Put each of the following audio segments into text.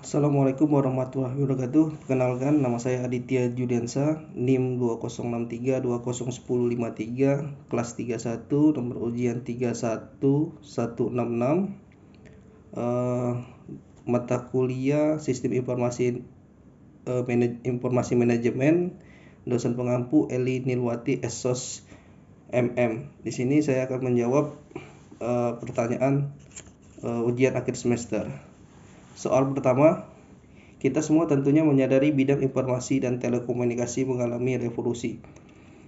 Assalamualaikum warahmatullahi wabarakatuh. Perkenalkan, nama saya Aditya Judiansa, NIM 2063201053, kelas 31, nomor ujian 31166, mata kuliah Sistem Informasi Manajemen, dosen pengampu Eli Nilwati Esos MM. Di sini saya akan menjawab pertanyaan ujian akhir semester. Soal pertama, kita semua tentunya menyadari bidang informasi dan telekomunikasi mengalami revolusi,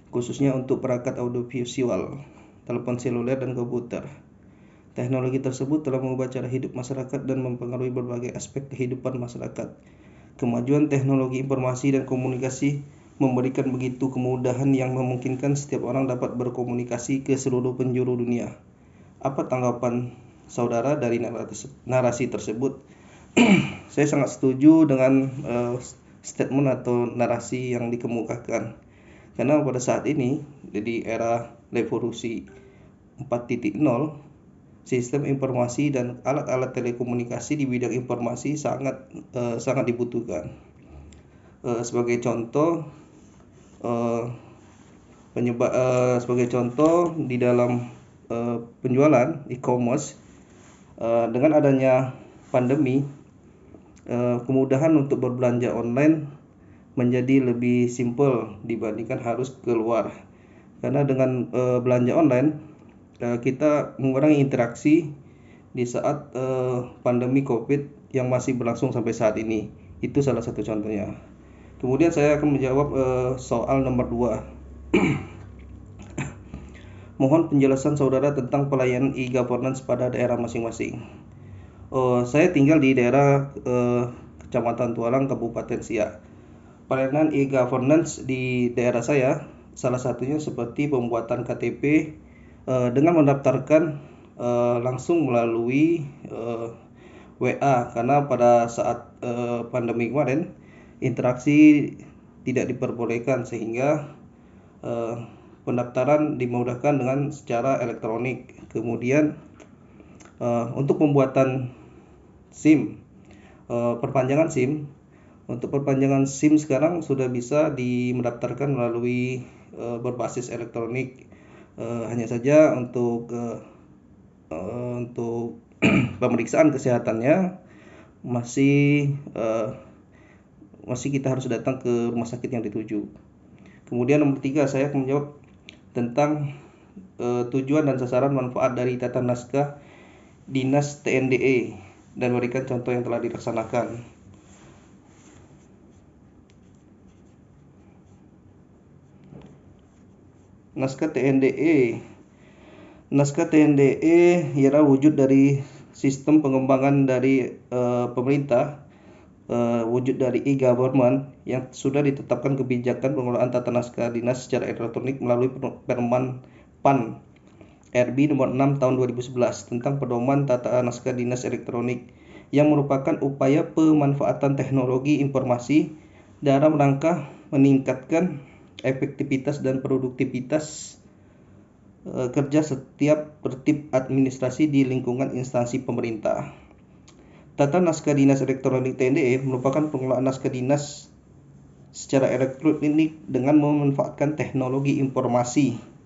khususnya untuk perangkat audiovisual, telepon seluler, dan komputer. Teknologi tersebut telah mengubah cara hidup masyarakat dan mempengaruhi berbagai aspek kehidupan masyarakat. Kemajuan teknologi informasi dan komunikasi memberikan begitu kemudahan yang memungkinkan setiap orang dapat berkomunikasi ke seluruh penjuru dunia. Apa tanggapan saudara dari narasi tersebut? Saya sangat setuju dengan statement atau narasi yang dikemukakan, karena pada saat ini di era revolusi 4.0, sistem informasi dan alat-alat telekomunikasi di bidang informasi sangat dibutuhkan. Sebagai contoh di dalam penjualan e-commerce, dengan adanya pandemi, kemudahan untuk berbelanja online menjadi lebih simpel dibandingkan harus keluar. Karena dengan belanja online, kita mengurangi interaksi di saat pandemi COVID yang masih berlangsung sampai saat ini. Itu salah satu contohnya. Kemudian saya akan menjawab soal nomor 2. Mohon penjelasan saudara tentang pelayanan e-governance pada daerah masing-masing. Saya tinggal di daerah Kecamatan Tualang, Kabupaten Siak. Pelayanan e-governance di daerah saya salah satunya seperti pembuatan KTP dengan mendaftarkan langsung melalui WA, karena pada saat pandemi kemarin interaksi tidak diperbolehkan, sehingga pendaftaran dimudahkan dengan secara elektronik. Kemudian untuk pembuatan SIM, perpanjangan SIM. Untuk perpanjangan SIM sekarang sudah bisa mendaftarkan melalui berbasis elektronik. Hanya saja untuk pemeriksaan kesehatannya masih kita harus datang ke rumah sakit yang dituju. Kemudian nomor 3, saya akan menjawab tentang tujuan dan sasaran manfaat dari tata naskah Dinas TNDE dan memberikan contoh yang telah dilaksanakan. Naskah TNDE ialah wujud dari sistem pengembangan dari pemerintah, wujud dari e-government yang sudah ditetapkan kebijakan pengelolaan tata naskah dinas secara elektronik melalui Permen PAN RB nomor 6 tahun 2011 tentang pedoman tata naskah dinas elektronik, yang merupakan upaya pemanfaatan teknologi informasi dalam rangka meningkatkan efektivitas dan produktivitas kerja setiap tertib administrasi di lingkungan instansi pemerintah. Tata naskah dinas elektronik TNDE merupakan pengelolaan naskah dinas secara elektronik dengan memanfaatkan teknologi informasi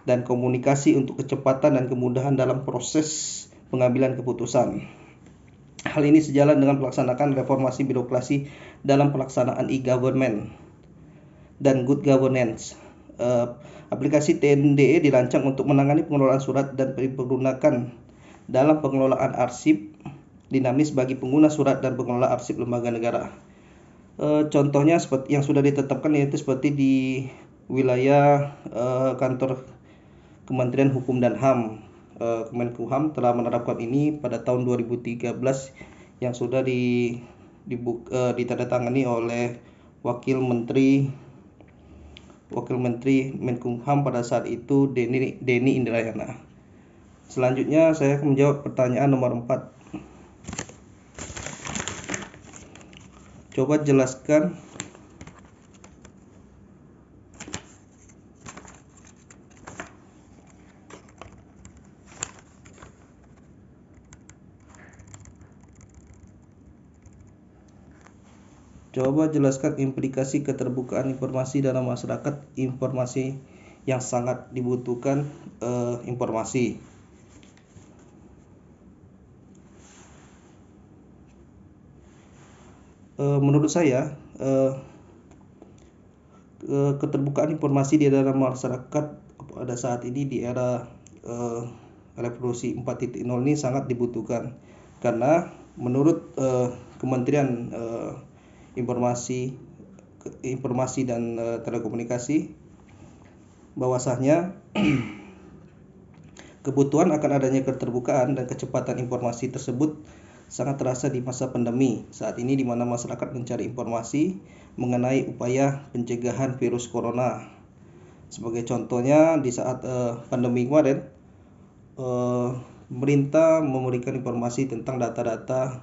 dan komunikasi untuk kecepatan dan kemudahan dalam proses pengambilan keputusan. Hal ini sejalan dengan pelaksanaan reformasi birokrasi dalam pelaksanaan e-government dan good governance. Aplikasi TNDE dirancang untuk menangani pengelolaan surat dan dipergunakan dalam pengelolaan arsip dinamis bagi pengguna surat dan pengelola arsip lembaga negara. Contohnya seperti yang sudah ditetapkan, yaitu seperti di wilayah kantor Kementerian Hukum dan HAM. Kemenkumham telah menerapkan ini pada tahun 2013 yang sudah ditandatangani oleh Wakil Menteri Menkumham pada saat itu, Denny Indrayana. Selanjutnya saya akan menjawab pertanyaan nomor 4. Coba jelaskan Coba jelaskan implikasi keterbukaan informasi dalam masyarakat, informasi yang sangat dibutuhkan informasi. Menurut saya keterbukaan informasi di dalam masyarakat pada saat ini di era revolusi 4.0 ini sangat dibutuhkan, karena menurut Kementerian Informasi dan Telekomunikasi bahwasanya kebutuhan akan adanya keterbukaan dan kecepatan informasi tersebut sangat terasa di masa pandemi saat ini, di mana masyarakat mencari informasi mengenai upaya pencegahan virus corona. Sebagai contohnya, di saat pandemi kemarin, pemerintah memberikan informasi tentang data-data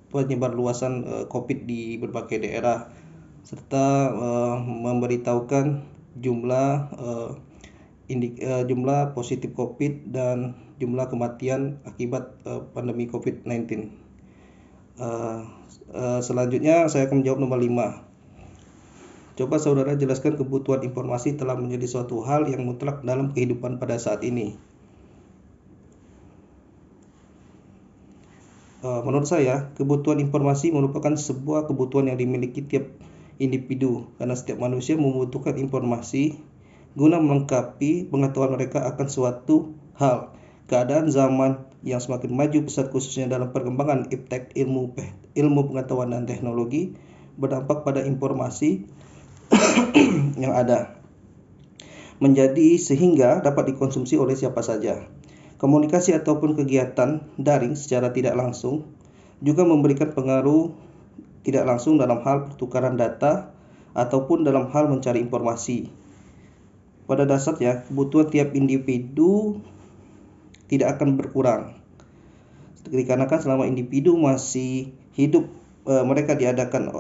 penyebar luasan COVID di berbagai daerah, serta memberitahukan jumlah positif COVID dan jumlah kematian akibat pandemi COVID-19. Selanjutnya saya akan menjawab nomor 5. Coba saudara jelaskan kebutuhan informasi telah menjadi suatu hal yang mutlak dalam kehidupan pada saat ini. Menurut saya, kebutuhan informasi merupakan sebuah kebutuhan yang dimiliki tiap individu, karena setiap manusia membutuhkan informasi guna melengkapi pengetahuan mereka akan suatu hal. Keadaan zaman yang semakin maju pesat, khususnya dalam perkembangan iptek, ilmu pengetahuan dan teknologi, berdampak pada informasi yang ada menjadi sehingga dapat dikonsumsi oleh siapa saja. Komunikasi ataupun kegiatan daring secara tidak langsung juga memberikan pengaruh tidak langsung dalam hal pertukaran data ataupun dalam hal mencari informasi. Pada dasarnya, kebutuhan tiap individu tidak akan berkurang, dikarenakan selama individu masih hidup, mereka dihadapkan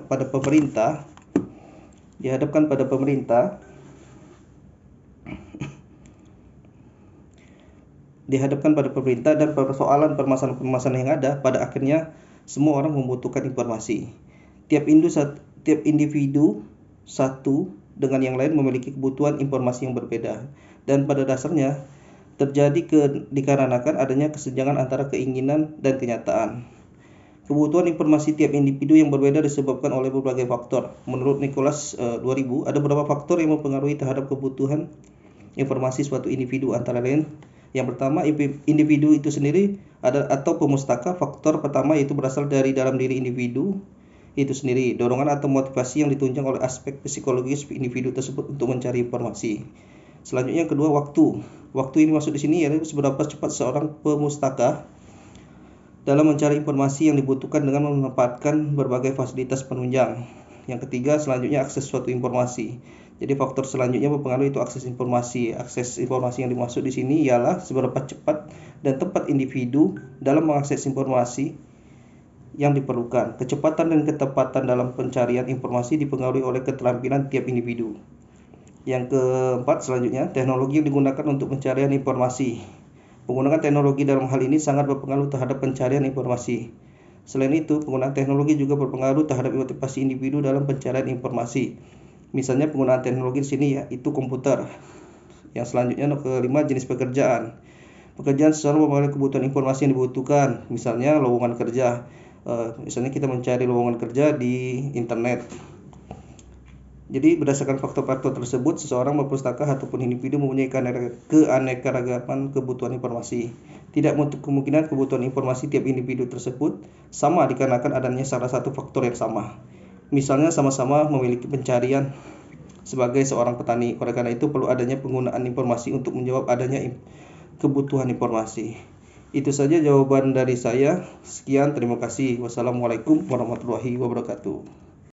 pada pemerintah dan permasalahan yang ada, pada akhirnya semua orang membutuhkan informasi. Tiap individu satu dengan yang lain memiliki kebutuhan informasi yang berbeda, dan pada dasarnya terjadi dikarenakan adanya kesenjangan antara keinginan dan kenyataan. Kebutuhan informasi tiap individu yang berbeda disebabkan oleh berbagai faktor. Menurut Nicholas 2000, ada beberapa faktor yang mempengaruhi terhadap kebutuhan informasi suatu individu, antara lain yang pertama, individu itu sendiri atau pemustaka. Faktor pertama yaitu berasal dari dalam diri individu itu sendiri, dorongan atau motivasi yang ditunjang oleh aspek psikologis individu tersebut untuk mencari informasi. Selanjutnya yang kedua, waktu. Waktu ini masuk di sini yaitu seberapa cepat seorang pemustaka dalam mencari informasi yang dibutuhkan dengan memanfaatkan berbagai fasilitas penunjang. Yang ketiga, selanjutnya akses suatu informasi. Jadi faktor selanjutnya mempengaruhi itu akses informasi. Akses informasi yang dimaksud di sini ialah seberapa cepat dan tepat individu dalam mengakses informasi yang diperlukan. Kecepatan dan ketepatan dalam pencarian informasi dipengaruhi oleh keterampilan tiap individu. Yang keempat, selanjutnya, teknologi yang digunakan untuk pencarian informasi. Penggunaan teknologi dalam hal ini sangat berpengaruh terhadap pencarian informasi. Selain itu, penggunaan teknologi juga berpengaruh terhadap motivasi individu dalam pencarian informasi. Misalnya penggunaan teknologi di sini yaitu komputer. Yang selanjutnya kelima, jenis pekerjaan. Pekerjaan seseorang mempengaruhi kebutuhan informasi yang dibutuhkan. Misalnya lowongan kerja. Misalnya kita mencari lowongan kerja di internet. Jadi berdasarkan faktor-faktor tersebut, seseorang pemustaka ataupun individu mempunyai keanekaragaman kebutuhan informasi. Tidak menutup kemungkinan kebutuhan informasi tiap individu tersebut sama dikarenakan adanya salah satu faktor yang sama. Misalnya sama-sama memiliki pencarian sebagai seorang petani. Oleh karena itu perlu adanya penggunaan informasi untuk menjawab adanya kebutuhan informasi. Itu saja jawaban dari saya. Sekian, terima kasih. Wassalamualaikum warahmatullahi wabarakatuh.